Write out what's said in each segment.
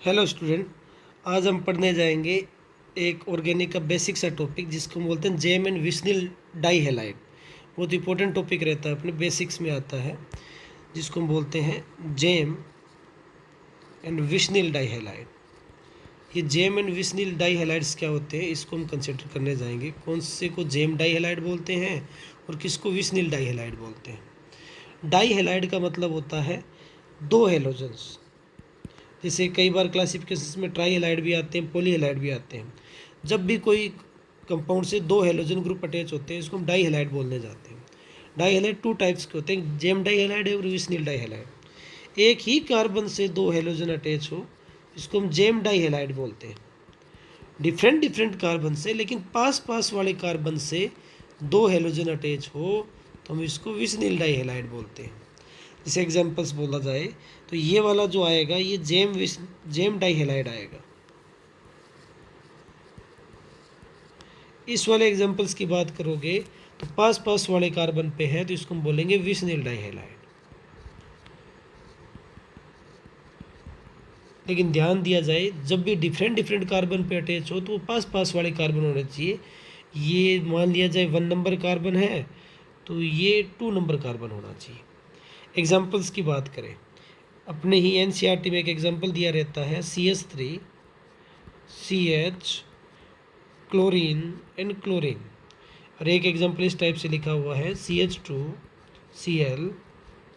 Hello student, आज हम पढ़ने जाएंगे एक ऑर्गेनिक का बेसिक सा टॉपिक जिसको हम बोलते हैं जेम एंड विस्निल डाइहेलाइड। बहुत इंपॉर्टेंट टॉपिक रहता है, अपने बेसिक्स में आता है, जिसको हम बोलते हैं जेम एंड विस्निल डाइहेलाइड। ये जेम एंड विस्निल डाइहेलाइड्स क्या होते हैं, इसको हम कंसिडर करने जाएंगे। कौन से को जेम डाइहेलाइड बोलते हैं और किसको विस्निल डाइहेलाइड बोलते हैं। डाइहेलाइड का मतलब होता है दो हेलोजन्स। जैसे कई बार क्लासिफिकेशन में ट्राई हेलाइड भी आते हैं, पॉली हेलाइड भी आते हैं। जब भी कोई कंपाउंड से दो हेलोजन ग्रुप अटैच होते हैं, इसको हम डाई हेलाइड बोलने जाते हैं। डाई हेलाइड टू टाइप्स के होते हैं, जेम डाई हेलाइड और विस्निल डाई हेलाइड। एक ही कार्बन से दो हेलोजन अटैच हो, इसको हम जेम डाई हेलाइड बोलते हैं। डिफरेंट डिफरेंट कार्बन से, लेकिन पास पास वाले कार्बन से दो हेलोजन अटैच हो तो हम इसको विस्निल डाई हेलाइड बोलते हैं। जैसे एग्जांपल्स बोला जाए तो ये वाला जो आएगा ये जेम डाई हेलाइड आएगा। इस वाले एग्जांपल्स की बात करोगे तो पास पास वाले कार्बन पे है तो इसको हम बोलेंगे विस्निल डाई हेलाइड। लेकिन ध्यान दिया जाए, जब भी डिफरेंट डिफरेंट कार्बन पे अटैच हो तो वो पास पास वाले कार्बन होने चाहिए। ये मान लिया जाए 1 नंबर कार्बन है तो ये 2 नंबर कार्बन होना चाहिए। एग्जांपल्स की बात करें, अपने ही एनसीईआरटी में एक एग्जांपल दिया रहता है CH3 CH chlorine and chlorine. और एक एग्जांपल इस टाइप से लिखा हुआ है CH2 Cl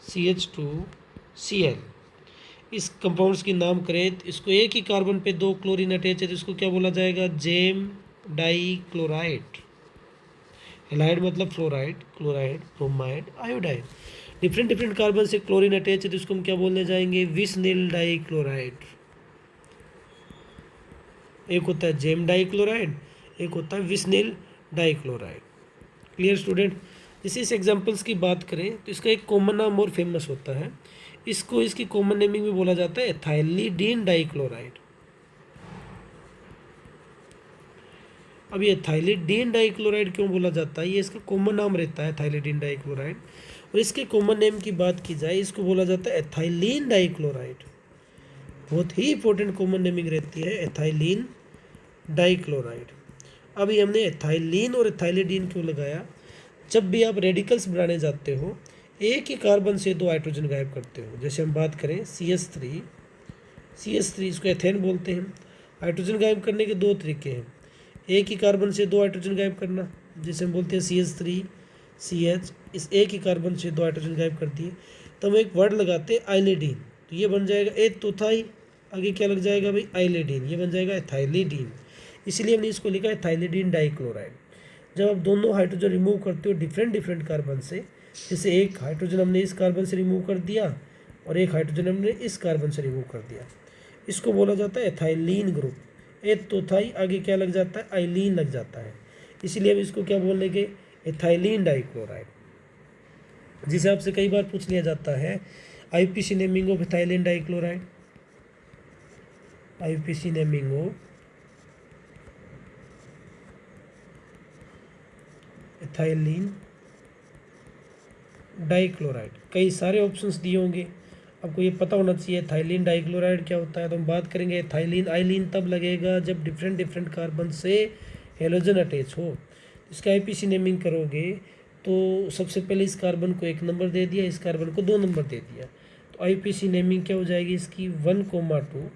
CH2 Cl। इस कंपाउंड्स की नाम करें तो इसको एक ही कार्बन पे दो क्लोरीन अटैच है तो इसको क्या बोला जाएगा, जेम डाई क्लोराइड। हेलाइड मतलब fluoride, chloride, bromide, iodide. Different different carbon से क्लोरीन अटैच है तो इसको हम क्या बोलने जाएंगे, विस्निल डाई क्लोराइड। एक होता है जेम डाई क्लोराइड, एक होता है विस्निल डाई क्लोराइड। Clear student. जैसे इस एग्जांपल्स की बात करें तो इसका एक कॉमन नाम और फेमस होता है, इसको इसकी कॉमन नेमिंग में बोला जाता है एथाइलिडीन डाइक्लोराइड। अब ये एथाइलिडीन डाइक्लोराइड क्यों बोला जाता है, ये इसका कॉमन नाम रहता है एथाइलिडीन डाइक्लोराइड। और इसके कॉमन नेम की बात की जाए इसको बोला जाता है एथाइलिन डाइक्लोराइड। बहुत ही इंपॉर्टेंट कॉमन नेमिंग रहती है एथाइलिन डाइक्लोराइड। अभी हमने एथाइलिन और एथाइलिडीन क्यों लगाया, जब भी आप रेडिकल्स बनाने जाते हो एक ही कार्बन से दो हाइड्रोजन गायब करते हो। जैसे हम बात करें CH3 इसको एथेन बोलते हैं। हाइड्रोजन गायब करने के दो तरीके हैं, एक ही कार्बन से दो हाइड्रोजन गायब करना, जिसे हम बोलते हैं CH3 CH, इस एक ही कार्बन से दो हाइड्रोजन गायब कर दिए तो हम एक वर्ड लगाते हैं आइलेडीन, तो ये बन जाएगा एक चौथाई, आगे क्या लग जाएगा भाई, आइलेडीन, ये बन जाएगा एथाइलिडीन। इसलिए हमने इसको लिखा है एथाइलिडीन डाइक्लोराइड। जब आप दोनों हाइड्रोजन रिमूव करते हो डिफरेंट डिफरेंट कार्बन से, जैसे एक हाइड्रोजन हमने इस कार्बन से रिमूव कर दिया और एक हाइड्रोजन हमने इस कार्बन से रिमूव कर दिया, इसको बोला जाता है एथाइलिन ग्रुप। एक चौथाई आगे क्या लग जाता है, आइलीन लग जाता है, इसीलिए हम इसको क्या बोल लेंगे, एथाइलिन डाइक्लोराइड। जिसे आपसे कई बार पूछ लिया जाता है IUPAC naming of ethylene dichloride. IUPAC naming of ethylene dichloride, कई सारे ऑप्शंस दिए होंगे, आपको ये पता होना चाहिए एथाइलिन डाइक्लोराइड क्या होता है। तो हम बात करेंगे एथाइलिन आइलिन तब लगेगा जब डिफरेंट डिफरेंट कार्बन से हेलोजन अटैच हो। इसका IUPAC नेमिंग करोगे तो सबसे पहले इस कार्बन को 1 नंबर दे दिया, इस कार्बन को 2 नंबर दे दिया, तो IUPAC नेमिंग क्या हो जाएगी इसकी 1,2,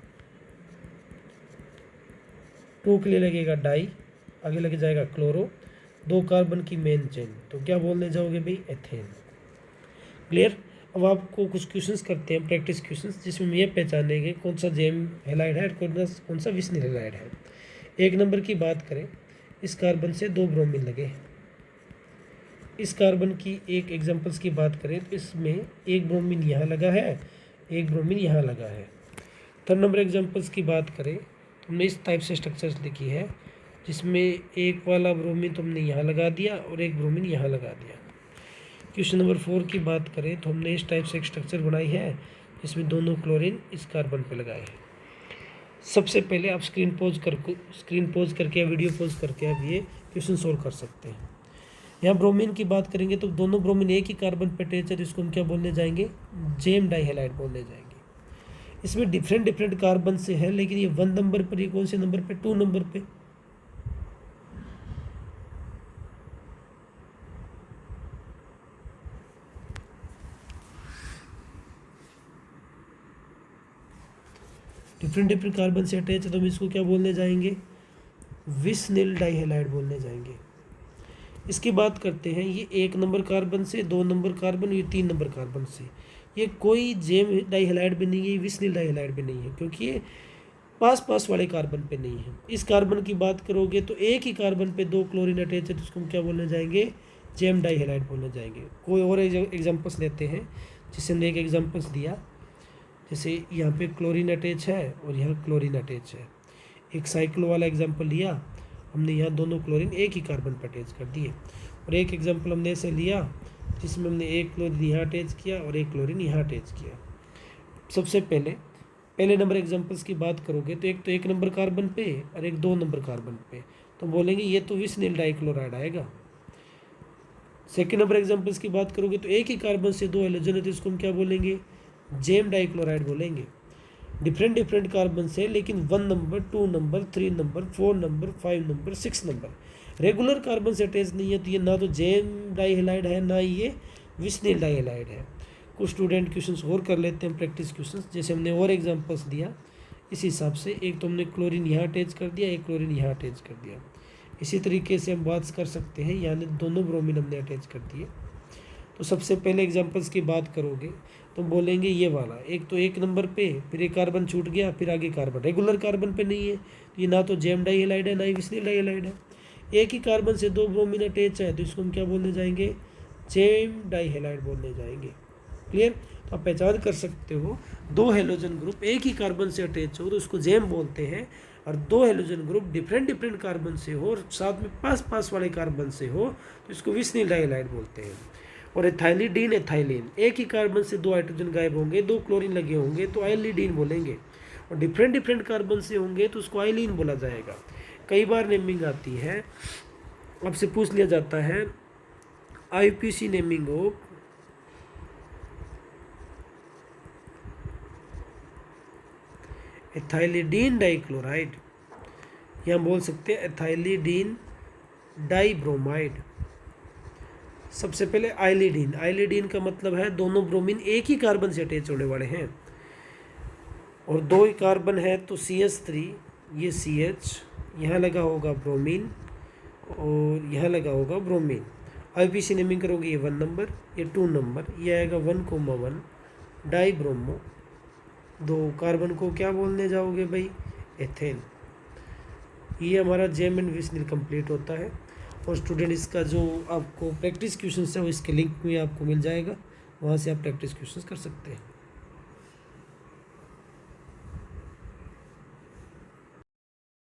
2 के लिए लगेगा डाई, आगे लग जाएगा क्लोरो, 2 कार्बन की मेन चेन, तो क्या बोलने जाओगे भाई, एथेन। क्लियर। अब आपको कुछ क्वेश्चंस करते हैं, प्रैक्टिस क्वेश्चंस, जिसमें हम ये पहचानेंगे कौन सा जेम हेलाइड है और कौन सा विस्निल हेलाइड है। 1 नंबर की बात करें, इस कार्बन से 2 ब्रोमीन लगे। इस कार्बन की एक एग्जांपल्स की बात करें तो इसमें एक ब्रोमीन यहाँ लगा है, एक ब्रोमीन यहाँ लगा है। 3 नंबर एग्जांपल्स की बात करें तो हमने इस टाइप से स्ट्रक्चर्स लिखी है, जिसमें एक वाला ब्रोमीन तुमने यहाँ लगा दिया और एक ब्रोमीन यहाँ लगा दिया। क्वेश्चन नंबर 4 की बात करें तो हमने इस टाइप से एक स्ट्रक्चर बनाई है जिसमें दोनों क्लोरीन इस कार्बन पे लगाए हैं। सबसे पहले आप स्क्रीन पोज करके या वीडियो पोज करके आप ये क्वेश्चन सोल्व कर सकते हैं। यहाँ ब्रोमीन की बात करेंगे तो दोनों ब्रोमीन एक ही कार्बन पे अटैच है तो इसको हम क्या बोलने जाएंगे, जेम डाइहेलाइड बोलने जाएंगे। इसमें डिफरेंट डिफरेंट कार्बन से है, लेकिन ये 1 नंबर पर, ये कौन से नंबर पे, 2 नंबर पे। डिफरेंट डिफरेंट कार्बन से अटैच है, तो हम इसको क्या बोलने जाएंगे, विस्निल डाइहेलाइड बोलने जाएंगे। इसकी बात करते हैं, ये 1 नंबर कार्बन से, 2 नंबर कार्बन, ये 3 नंबर कार्बन से। ये कोई जेम डाइहेलाइड भी नहीं है, विस्निल डाइहेलाइड भी नहीं है, क्योंकि ये पास पास वाले कार्बन पे नहीं है। इस कार्बन की बात करोगे तो एक ही कार्बन पे 2 क्लोरीन अटैच है, तो उसको हम क्या बोलने जाएंगे, जेम डाइहेलाइड बोलने जाएंगे। कोई और एग्जांपल्स लेते हैं, जिससे हमने एक एग्जांपल्स दिया, जैसे यहाँ पे क्लोरीन अटैच है और यहाँ क्लोरीन अटैच है। एक साइक्लो वाला एग्जांपल लिया हमने, यहाँ दोनों क्लोरीन एक ही कार्बन पर अटैच कर दिए। और एक एग्जांपल हमने ऐसे लिया जिसमें हमने एक क्लोरीन यहाँ अटैच किया और एक क्लोरीन यहाँ अटैच किया। सबसे पहले नंबर एग्जांपल्स की बात करोगे तो एक तो 1 नंबर कार्बन पे और एक 2 नंबर कार्बन पे, तो बोलेंगे ये तो विस्निल डाइक्लोराइड आएगा। सेकेंड नंबर एग्जांपल्स की बात करोगे तो एक ही कार्बन से 2 हैलोजन है, तो इसको हम क्या बोलेंगे, जेम डाइक्लोराइड बोलेंगे। डिफरेंट डिफरेंट कार्बन से, लेकिन 1 number, 2 number, 3 number, 4 number, 5 number, 6 number regular carbon से अटैच नहीं है, तो ये ना तो जेम डाइहेलाइड है, ना ये विस्निल डाइहेलाइड है। कुछ स्टूडेंट क्वेश्चंस और कर लेते हैं, प्रैक्टिस क्वेश्चंस, जैसे हमने और एग्जांपल्स दिया इस हिसाब से। एक तो हमने क्लोरीन यहाँ अटैच कर दिया, एक क्लोरीन यहाँ अटैच कर दिया। इसी तरीके से हम बात कर सकते हैं, यानी दोनों ब्रोमीन हमने अटैच कर दिए। तो सबसे पहले एग्जांपल्स की बात करोगे तो बोलेंगे ये वाला, एक तो 1 नंबर पे, फिर एक कार्बन छूट गया, फिर आगे कार्बन रेगुलर कार्बन पे नहीं है, तो ये ना तो जेम डाइहेलाइड है, ना ही विस्निल डाइहेलाइड है। एक ही कार्बन से 2 ब्रोमीन अटैच है, तो इसको हम क्या बोलने जाएंगे, जेम डाइहेलाइड बोलने जाएंगे। क्लियर। तो आप पहचान कर सकते हो, 2 हेलोजन ग्रुप एक ही कार्बन से अटैच हो तो उसको जेम बोलते हैं, और 2 halogen group different different carbon से हो और साथ में पास पास वाले कार्बन से हो तो इसको विस्निल डाइहेलाइड बोलते हैं। और एथाइलिडीन, एथाइलिन, एक ही कार्बन से 2 हाइड्रोजन गायब होंगे, 2 क्लोरीन लगे होंगे, तो आइलिडीन बोलेंगे। और डिफरेंट डिफरेंट कार्बन से होंगे तो उसको आइलिन बोला जाएगा। कई बार नेमिंग आती है, आपसे पूछ लिया जाता है आईपीसी नेमिंग हो एथाइलिडीन डाइक्लोराइड, यहाँ बोल सकते हैं एथाइलिडीन डाइब्रोमाइड। सबसे पहले आइलिडीन, आइलिडीन का मतलब है दोनों ब्रोमीन एक ही कार्बन से अटैच होने वाले हैं, और 2 ही कार्बन है तो CH3, ये CH, यहाँ लगा होगा ब्रोमीन और यहाँ लगा होगा ब्रोमीन। आईपीसी नेमिंग करोगे, ये 1 नंबर, ये 2 नंबर, ये आएगा 1,1 डाइब्रोमो। 2 कार्बन को क्या बोलने जाओगे भाई, एथेन। ये हमारा जेम एंड विस्निल कंप्लीट होता है। और स्टूडेंट इसका जो आपको प्रैक्टिस क्वेश्चन है वो इसके लिंक में आपको मिल जाएगा, वहाँ से आप प्रैक्टिस क्वेश्चन कर सकते हैं।